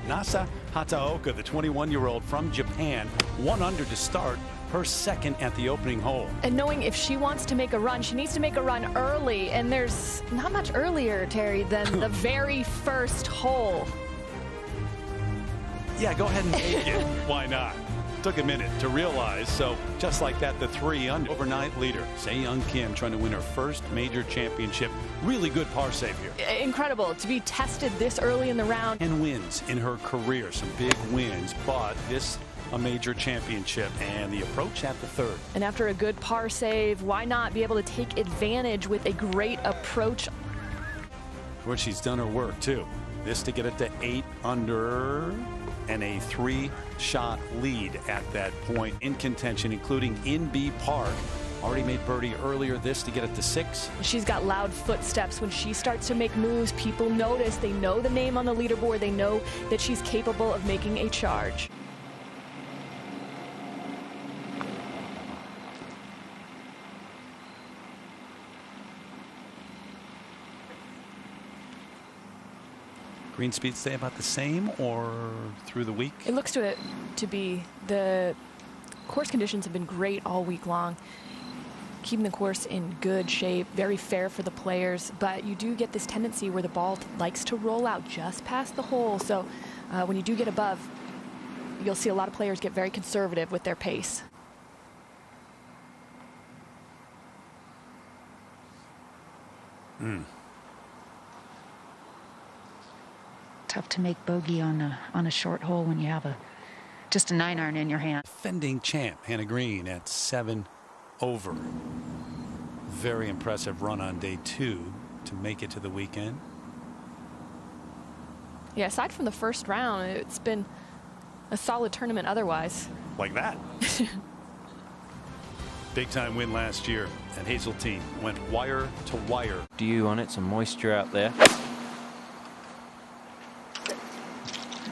Nasa Hataoka, the 21-year-old from Japan, 1 under to start, her second at the opening hole. And knowing if she wants to make a run, she needs to make a run early. And there's not much earlier, Terry, than the very first hole. Yeah, go ahead and take it. Why not? Took a minute to realize, so just like that, the 3 under overnight leader, Se-Young Kim, trying to win her first major championship. Really good par save here. Incredible to be tested this early in the round. 10 wins in her career, some big wins, but this a major championship and the approach at the 3rd. And after a good par save, why not be able to take advantage with a great approach? Where she's done her work too. This to get it to 8 under. And a 3-shot lead at that point in contention, including in B Park. Already made birdie earlier, this to get it to 6. She's got loud footsteps. When she starts to make moves, people notice. They know the name on the leaderboard. They know that she's capable of making a charge. Green speed stay about the same or through the week? It looks to be. The course conditions have been great all week long, keeping the course in good shape, very fair for the players, but you do get this tendency where the ball likes to roll out just past the hole. So when you do get above, you'll see a lot of players get very conservative with their pace. Tough to make bogey on a short hole when you have just a 9-iron in your hand. Defending champ Hannah Green at 7 over. Very impressive run on day 2 to make it to the weekend. Yeah, aside from the first round, it's been a solid tournament otherwise. Like that. Big time win last year, and Hazeltine went wire to wire. Dew on it, some moisture out there.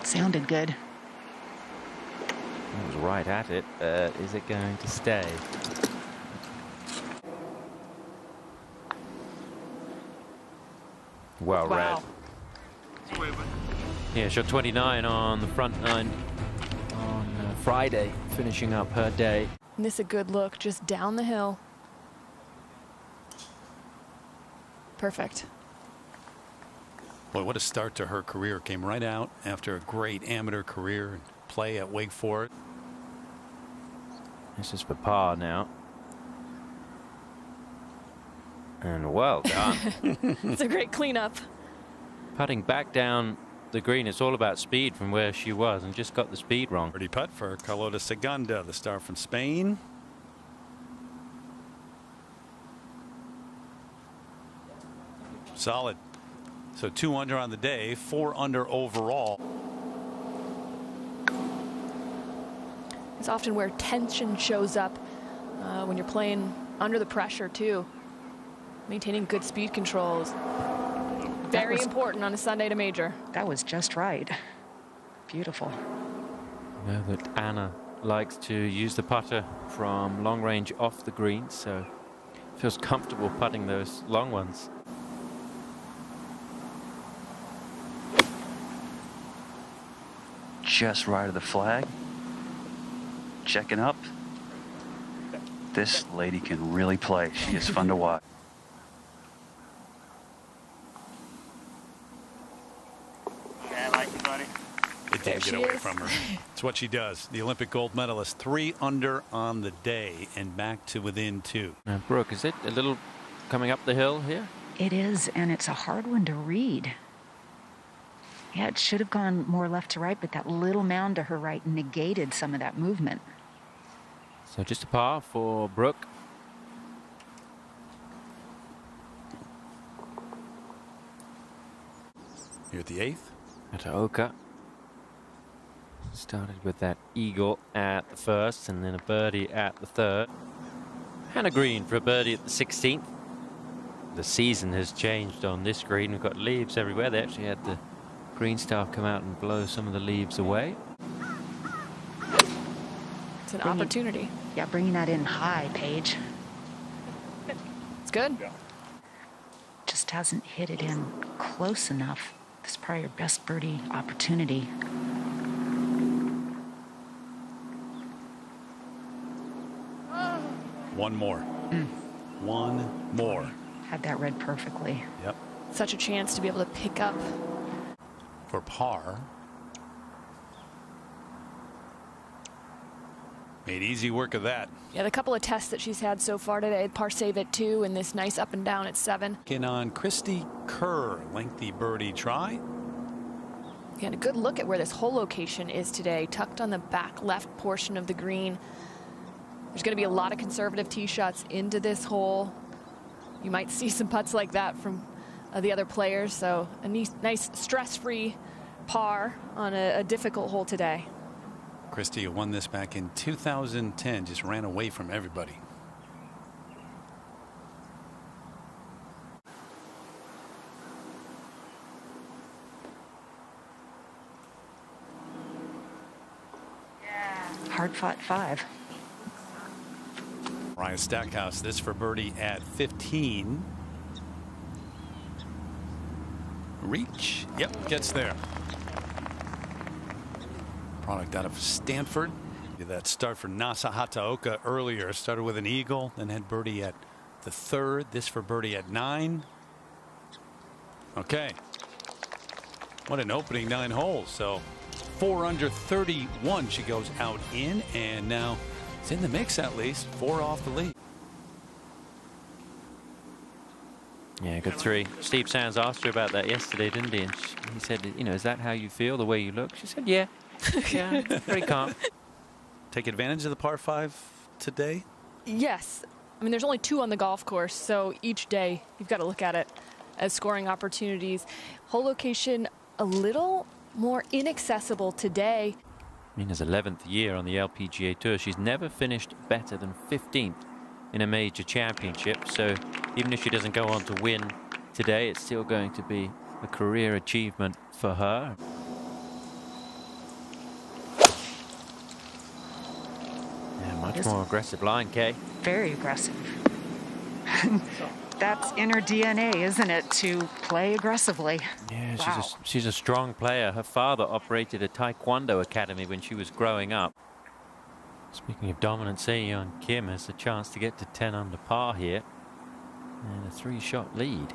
Sounded good. It was right at it. Is it going to stay? Well read. Yeah, shot 29 on the front 9 on Friday, finishing up her day. And this is a good look, just down the hill. Perfect. Boy, what a start to her career. Came right out after a great amateur career and play at Wake Forest. This is for par now. And well done. It's a great cleanup. Putting back down the green, it's all about speed from where she was, and just got the speed wrong. Birdie putt for CARLOTA CIGANDA, the star from Spain. Solid. So 2 under on the day, 4 under overall. It's often where tension shows up when you're playing under the pressure too. Maintaining good speed controls. Very important on a Sunday to major. That was just right. Beautiful. I know that Anna likes to use the putter from long range off the green, so feels comfortable putting those long ones. Just right of the flag. Checking up. This lady can really play. She is fun to watch. Yeah, I like you, buddy. It didn't get away from her. It's what she does. The Olympic gold medalist, 3 under on the day and back to within 2. Now, Brooke, is it a little coming up the hill here? It is, and it's a hard one to read. Yeah, it should have gone more left to right, but that little mound to her right negated some of that movement. So just a par for Brooke. Here at the 8th. Hataoka started with that eagle at the first and then a birdie at the 3rd. Hannah Green for a birdie at the 16th. The season has changed on this green. We've got leaves everywhere. They actually had the green staff come out and blow some of the leaves away. It's an opportunity. Yeah, bringing that in high, Paige. It's good. Just hasn't hit it in close enough. This is probably your best birdie opportunity. One more. One more. Had that read perfectly. Yep. Such a chance to be able to pick up. For par. Made easy work of that. Yeah, the couple of tests that she's had so far today, par save at 2 and this nice up and down at 7. In on Christy Kerr, lengthy birdie try. And a good look at where this hole location is today, tucked on the back left portion of the green. There's going to be a lot of conservative tee shots into this hole. You might see some putts like that from the other players, so a nice stress-free par on a difficult hole today. Christy, who won this back in 2010, just ran away from everybody. Hard-fought 5. MARIAH Stackhouse, this for birdie at 15. Reach. Yep, gets there. Product out of Stanford. That start for Nasa Hataoka earlier. Started with an eagle, then had birdie at the 3rd. This for birdie at 9. Okay. What an opening 9 holes. So 4 under 31. She goes out in, and now it's in the mix at least. 4 off the lead. Yeah, good 3. Steve Sands asked her about that yesterday, didn't he? And he said, you know, is that how you feel, the way you look? She said, yeah. Yeah, very calm. Take advantage of the par 5 today? Yes. I mean, there's only 2 on the golf course, so each day you've got to look at it as scoring opportunities. Hole location a little more inaccessible today. Mina's 11th year on the LPGA Tour. She's never finished better than 15th in a major championship. So even if she doesn't go on to win today, it's still going to be a career achievement for her. Yeah, much more aggressive line, Kay. Very aggressive. That's in her DNA, isn't it, to play aggressively? Yeah, Wow. she's a strong player. Her father operated a Taekwondo academy when she was growing up. Speaking of dominance, Seon Kim has a chance to get to 10 under par here. And a 3-shot lead.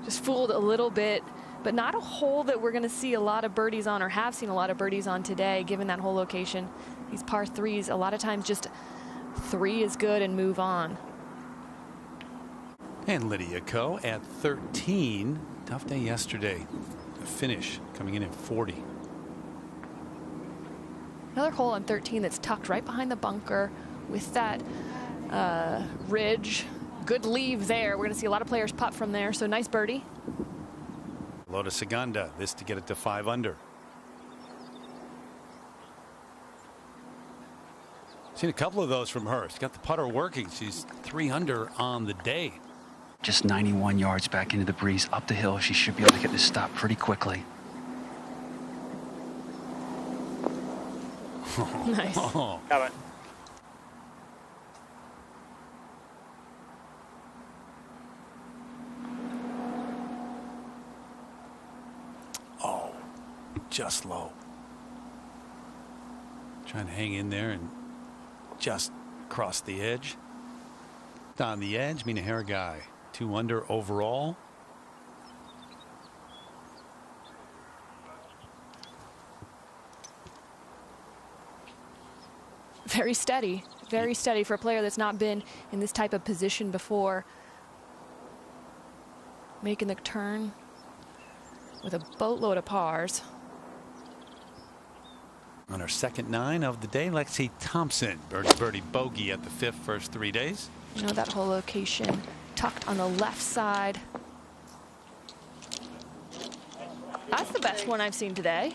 Just fooled a little bit, but not a hole that we're going to see a lot of birdies on, or have seen a lot of birdies on today, given that hole location. These par 3s, a lot of times just 3 is good and move on. And Lydia Ko at 13. Tough day yesterday. A finish coming in at 40. Another hole on 13 that's tucked right behind the bunker with that ridge. Good leave there. We're going to see a lot of players putt from there, so nice birdie. CARLOTA CIGANDA, this to get it to 5 under. Seen a couple of those from her. She's got the putter working. She's 3 under on the day. Just 91 yards back into the breeze up the hill. She should be able to get this stop pretty quickly. Nice. Oh. Oh, just low. Trying to hang in there and just cross the edge. On the edge, MARIAH 2 under overall. Very steady for a player that's not been in this type of position before. Making the turn with a boatload of pars. On her second 9 of the day, Lexi Thompson. Birdie bogey at the 5th, first 3 days. You know, that whole location tucked on the left side. That's the best one I've seen today.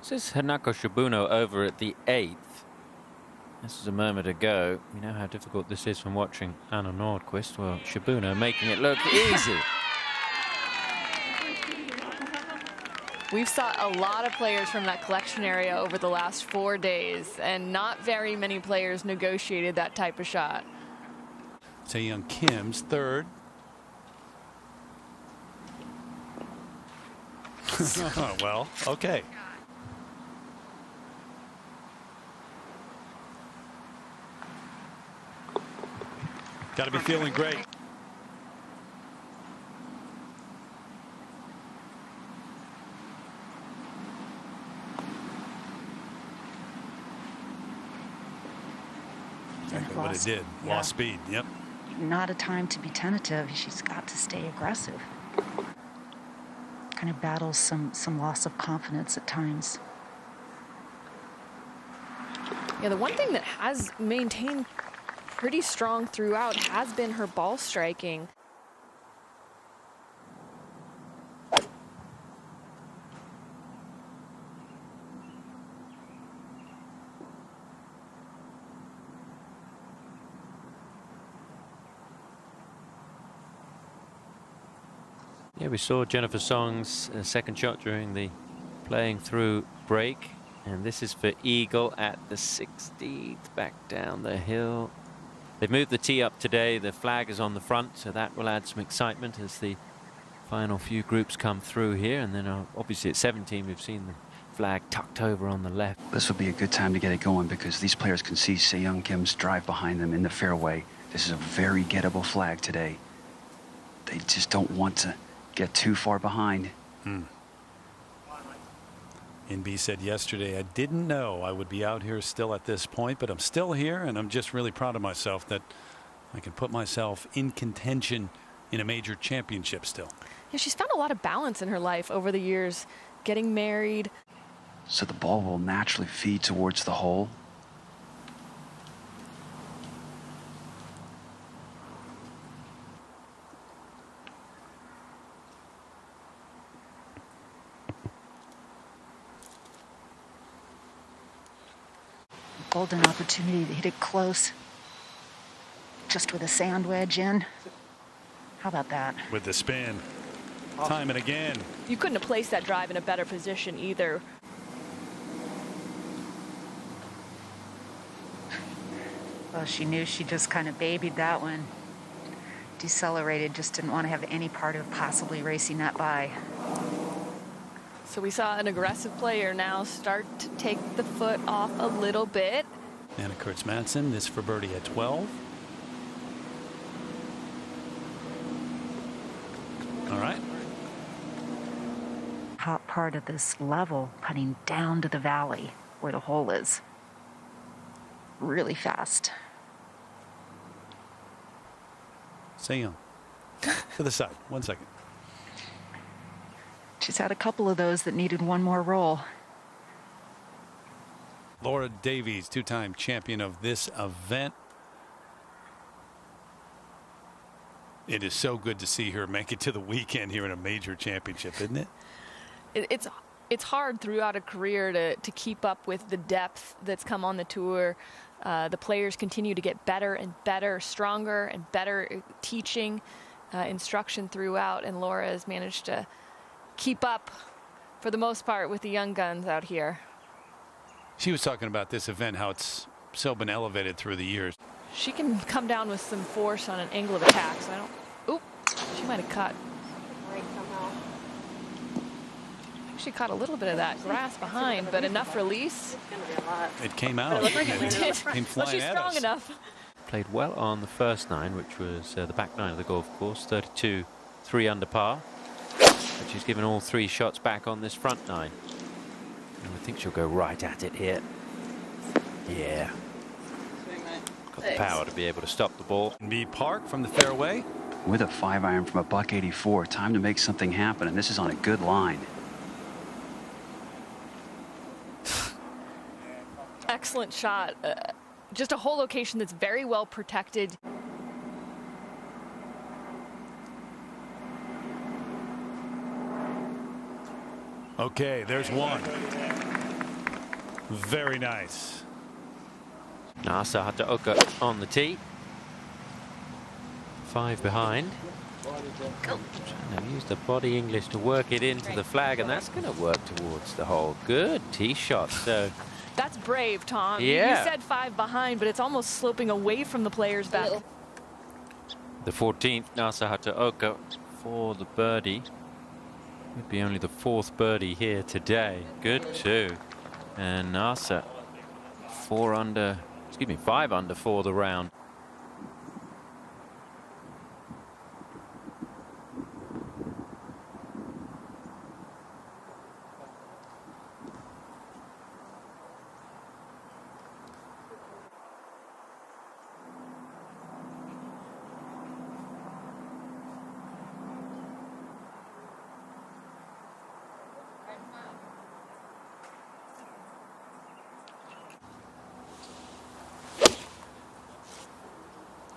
This is HINAKO SHIBUNO over at the 8th. This is a moment ago. We know how difficult this is from watching Anna Nordqvist. Well, Shibuno making it look easy. We've saw a lot of players from that collection area over the last 4 days, and not very many players negotiated that type of shot. Taeyoung Kim's third. Well, okay. Got to be feeling great. Exactly what it did. Yeah. Lost speed. Yep. Not a time to be tentative. She's got to stay aggressive. Kind of battles some loss of confidence at times. Yeah, the one thing that has maintained pretty strong throughout has been her ball striking. Yeah, we saw Jennifer Song's second shot during the playing through break. And this is for eagle at the 16th, back down the hill. They've moved the tee up today. The flag is on the front, so that will add some excitement as the final few groups come through here. And then obviously at 17, we've seen the flag tucked over on the left. This would be a good time to get it going because these players can see Taeyoung Kim's drive behind them in the fairway. This is a very gettable flag today. They just don't want to get too far behind. NB said yesterday, I didn't know I would be out here still at this point, but I'm still here, and I'm just really proud of myself that I can put myself in contention in a major championship still. Yeah, she's found a lot of balance in her life over the years, getting married. So the ball will naturally feed towards the hole. Golden opportunity to hit it close. Just with a sand wedge in. How about that? With the spin. Time and again. You couldn't have placed that drive in a better position either. Well, she knew she just kind of babied that one. Decelerated, just didn't want to have any part of possibly racing that by. So we saw an aggressive player now start to take the foot off a little bit. Anna Kurtz-Madsen, this for birdie at 12. All right. Top part of this level, putting down to the valley where the hole is. Really fast. Taeyoung. To the side. 1 second. She's had a couple of those that needed one more roll. Laura Davies, two-time champion of this event. It is so good to see her make it to the weekend here in a major championship, isn't it? It's hard throughout a career to keep up with the depth that's come on the tour. The players continue to get better and better, stronger and better teaching, instruction throughout, and Laura has managed to keep up for the most part with the young guns out here. She was talking about this event, how it's so been elevated through the years. She can come down with some force on an angle of attack, so I don't... Oop, she might have caught. She caught a little bit of that grass behind, but enough release. It came out. It came Well, flying she's at strong us. enough. Played well on the first nine, which was the back nine of the golf course, 32, 3 under par. But she's given all 3 shots back on this front nine. And I think she'll go right at it here. Yeah. Got the power to be able to stop the ball. B Park from the fairway. With a 5-iron from a .184, time to make something happen, and this is on a good line. Excellent shot. Just a whole location that's very well protected. Okay, there's one. Very nice. Nasa Hataoka on the tee. 5 behind. Go. Trying to use the body English to work it into the flag, and that's going to work towards the hole. Good tee shot. So That's brave, Tom. Yeah. You said 5 behind, but it's almost sloping away from the players back. the 14th, Nasa Hataoka for the birdie. Would be only the 4th birdie here today. Good too. And Nasa 5 under for the round.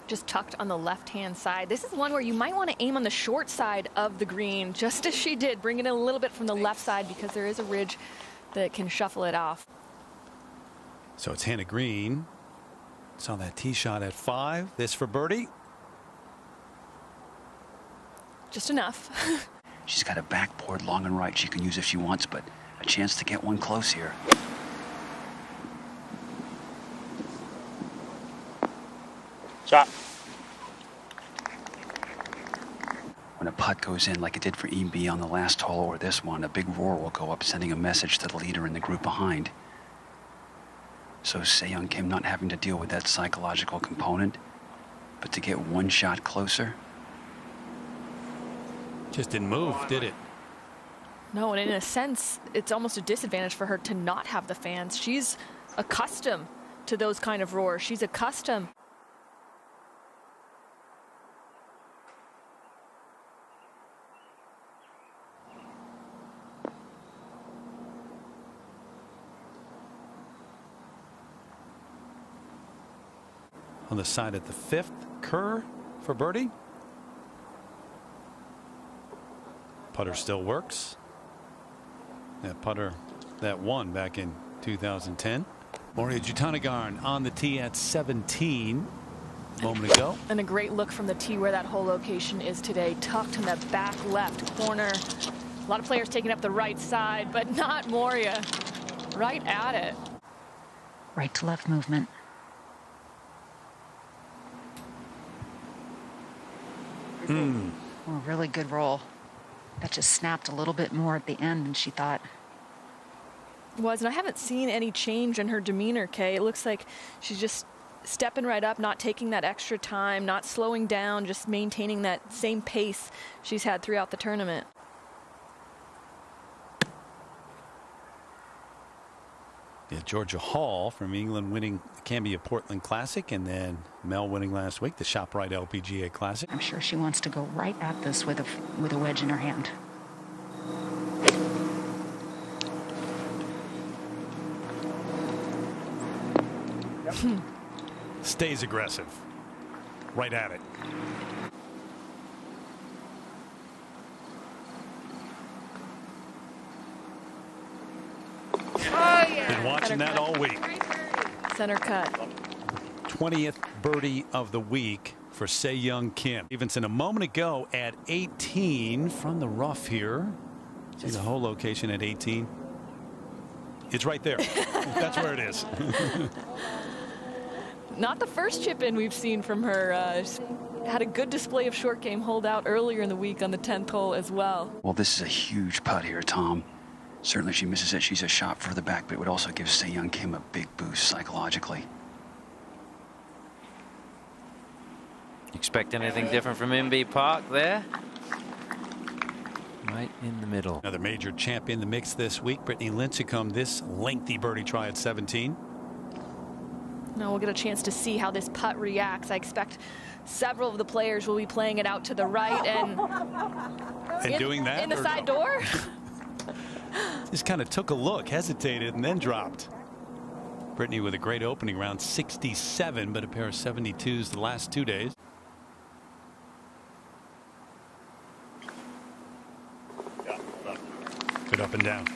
Just tucked on the left-hand side. This is one where you might want to aim on the short side of the green, just as she did. Bring it in a little bit from the left side because there is a ridge that can shuffle it off. So it's Hannah Green. Saw that tee shot at 5. This for birdie. Just enough. She's got a backboard long and right she can use if she wants, but a chance to get one close here. Shot. When a putt goes in like it did for EB on the last hole or this one, a big roar will go up, sending a message to the leader in the group behind. So Se-Young Kim not having to deal with that psychological component, but to get one shot closer. Just didn't move, did it? No, and in a sense, it's almost a disadvantage for her to not have the fans. She's accustomed to those kind of roars. She's accustomed. On the side at the 5th, Kerr for birdie. Putter still works. That putter that won back in 2010. MARIAH Jutanugarn on the tee at 17 a moment ago. And a great look from the tee where that hole location is today, tucked in the back left corner. A lot of players taking up the right side, but not MARIAH. Right at it. Right to left movement. Oh, really good roll. That just snapped a little bit more at the end than she thought. And I haven't seen any change in her demeanor, Kay. It looks like she's just stepping right up, not taking that extra time, not slowing down, just maintaining that same pace she's had throughout the tournament. Yeah, Georgia Hall from England winning the Cambia Portland Classic, and then Mel winning last week the ShopRite LPGA Classic. I'm sure she wants to go right at this with a wedge in her hand. Stays aggressive. Right at it. Been watching that all week. Center cut. 20th birdie of the week for Se-Young Kim. Stevenson a moment ago at 18 from the rough here. See the hole location at 18. It's right there. That's where it is. Not the first chip in we've seen from her. Had a good display of short game holdout earlier in the week on the 10th hole as well. Well, this is a huge putt here, Tom. Certainly if she misses it, she's a shot further back, but it would also give Se-Young Kim a big boost psychologically. Expect anything different from MB Park there? Right in the middle. Another major champ in the mix this week. Brittany Lincicome, this lengthy birdie try at 17. Now we'll get a chance to see how this putt reacts. I expect several of the players will be playing it out to the right and doing that in the side door. Just kind of took a look, hesitated, and then dropped. Brittany with a great opening round, 67, but a pair of 72s the last 2 days. Good up and down.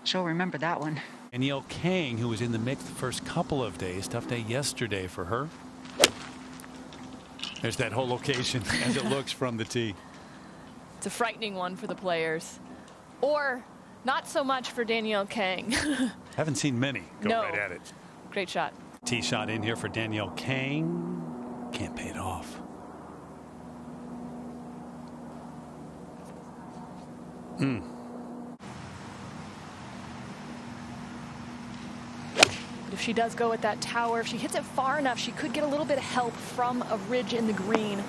She'll remember that one. Danielle Kang, who was in the mix the first couple of days. Tough day yesterday for her. There's that whole location as it looks from the tee. It's a frightening one for the players. Or not so much for Danielle Kang. Haven't seen many go No. right at it. Great shot. Tee shot in here for Danielle Kang. Can't pay it off. But if she does go at that tower, if she hits it far enough, she could get a little bit of help from a ridge in the green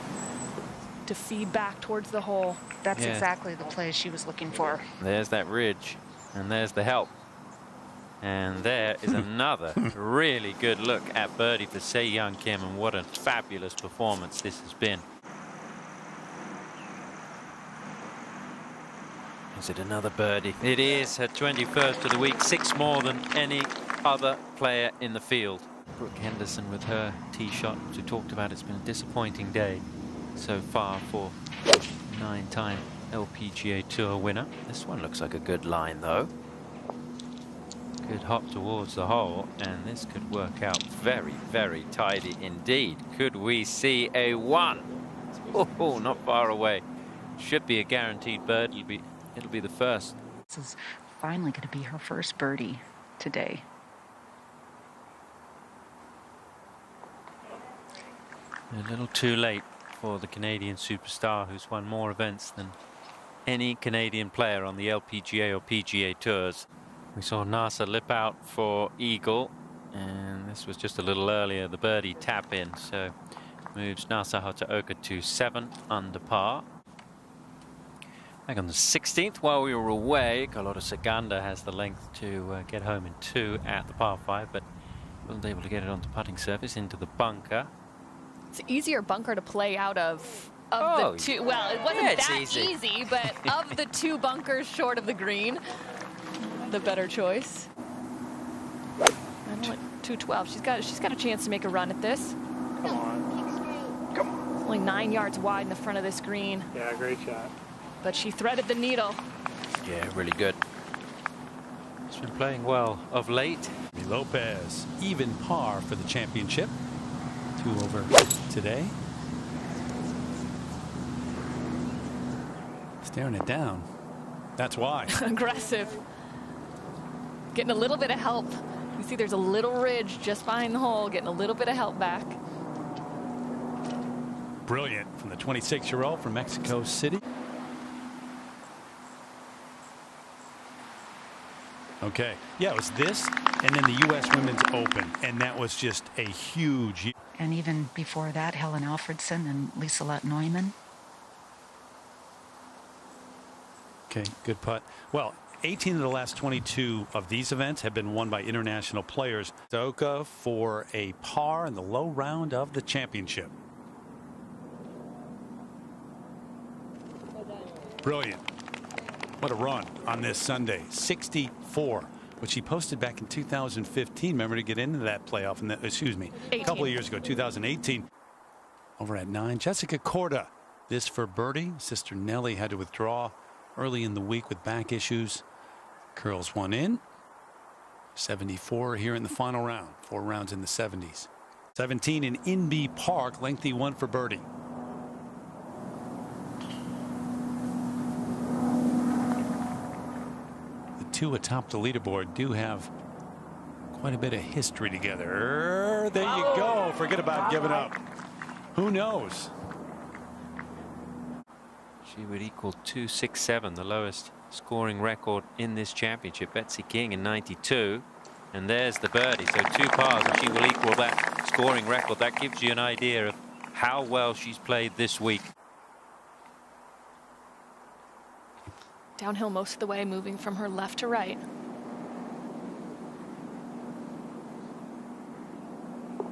to feed back towards the hole. That's Yeah. exactly the play she was looking for. There's that ridge, and there's the help. And there is another really good look at birdie for Se Young Kim, and what a fabulous performance this has been. Is it another birdie? It is her 21st of the week, 6 more than any other player in the field. Brooke Henderson with her tee shot, as we talked about. It's been a disappointing day so far for 9-time LPGA Tour winner. This one looks like a good line though. Good hop towards the hole, and this could work out very, very tidy indeed. Could we see a 1? Oh, not far away. Should be a guaranteed bird. It'll be the first. This is finally going to be her first birdie today. A little too late for the Canadian superstar, who's won more events than any Canadian player on the LPGA or PGA tours. We saw Nasa lip out for eagle, and this was just a little earlier, the birdie tap in, so moves Nasa Hataoka to 7 under par. Back on the 16th, while we were away, CARLOTA CIGANDA has the length to get home in 2 at the par 5, but wasn't able to get it onto putting surface into the bunker. It's an easier bunker to play out of Oh, the two. Well, it wasn't yeah, it's that easy. but of the 2 bunkers short of the green, the better choice. And 212. She's got a chance to make a run at this. Come on. Come on. It's only 9 yards wide in the front of this green, Yeah, great shot. but she threaded the needle. Yeah, really good. She's been playing well of late. Lopez, even par for the championship. 2 over today. Staring it down. That's why. Aggressive. Getting a little bit of help. You see there's a little ridge just behind the hole, getting a little bit of help back. Brilliant from the 26-year-old from Mexico City. Okay. Yeah, it was this and then the U.S. Women's Open, and that was just a huge. And even before that, Helen Alfredson and Lieselot Neumann. Okay, good putt. Well, 18 of the last 22 of these events have been won by international players. Hataoka for a par in the low round of the championship. Brilliant. What a run on this Sunday. 64, which he posted back in 2015. Remember, to get into that playoff, and excuse me, a couple of years ago, 2018. Over at 9, Jessica Korda. This for birdie. Sister Nellie had to withdraw early in the week with back issues. Curls one in. 74 here in the final round. 4 rounds in the 70s. 17 in Inbee Park. Lengthy one for birdie. The 2 atop the leaderboard do have quite a bit of history together. There you go. Forget about giving up. Who knows? She would equal 267, the lowest scoring record in this championship. Betsy King in 92. And there's the birdie. So 2 pars, and she will equal that scoring record. That gives you an idea of how well she's played this week. Downhill most of the way, moving from her left to right.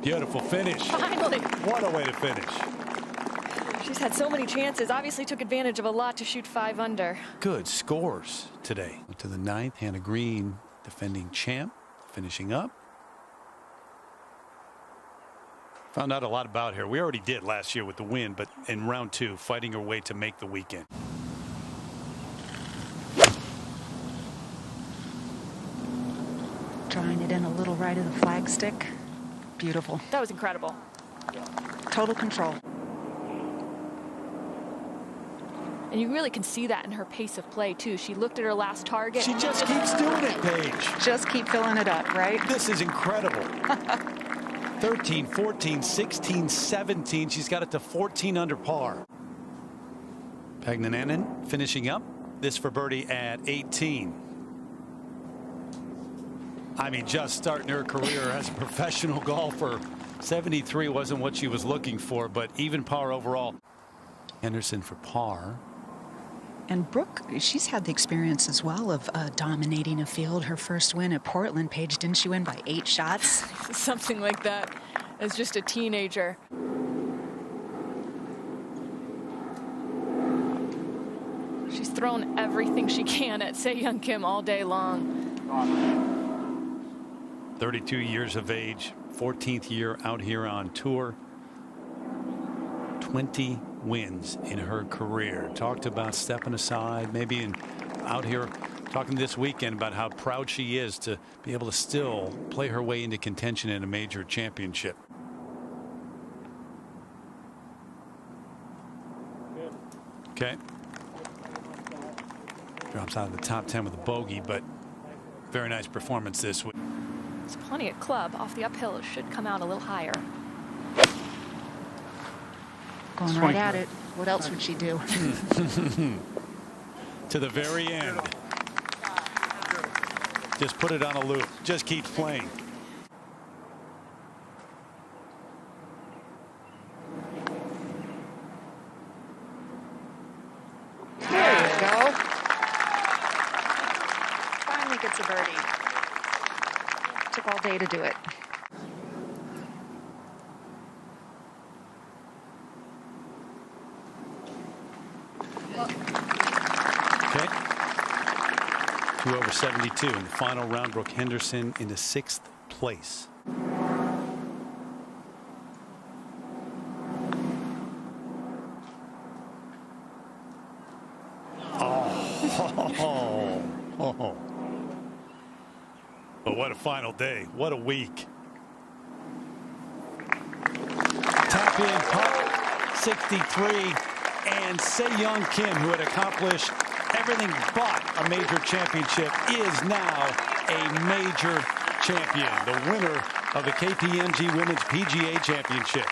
Beautiful finish. Finally. What a way to finish. She's had so many chances. Obviously took advantage of a lot to shoot 5 under. Good scores today. To the 9th, Hannah Green, defending champ, finishing up. Found out a lot about her. We already did last year with the win, but in round 2, fighting her way to make the weekend. Drawing it in a little right of the flagstick. Beautiful. That was incredible. Total control. And you really can see that in her pace of play, too. She looked at her last target. She just keeps doing it, Paige. Just keep filling it up, right? This is incredible. 13, 14, 16, 17. She's got it to 14 under par. Pagnanen finishing up. This for birdie at 18. I mean, just starting her career as a professional golfer. 73 wasn't what she was looking for, but even par overall. Henderson for par. And Brooke, she's had the experience as well of dominating a field. Her first win at Portland, Paige, didn't she win by 8 shots? Something like that as just a teenager. She's thrown everything she can at Se-Young Kim all day long. 32 years of age, 14th year out here on tour. 20 wins in her career. Talked about stepping aside, maybe out here talking this weekend about how proud she is to be able to still play her way into contention in a major championship. Okay. Drops out of the top 10 with a bogey, but very nice performance this week. There's plenty of club off the uphill. It should come out a little higher. Going right at it. What else would she do? To the very end. Just put it on a loop. Just keeps playing. There you go. Finally gets a birdie. Took all day to do it. Okay. 2 over 72 in the final round. Brooke Henderson into 6th place. Oh. But what a final day. What a week. Tap in putt 63. And Se-Young Kim, who had accomplished everything but a major championship, is now a major champion. The winner of the KPMG Women's PGA Championship.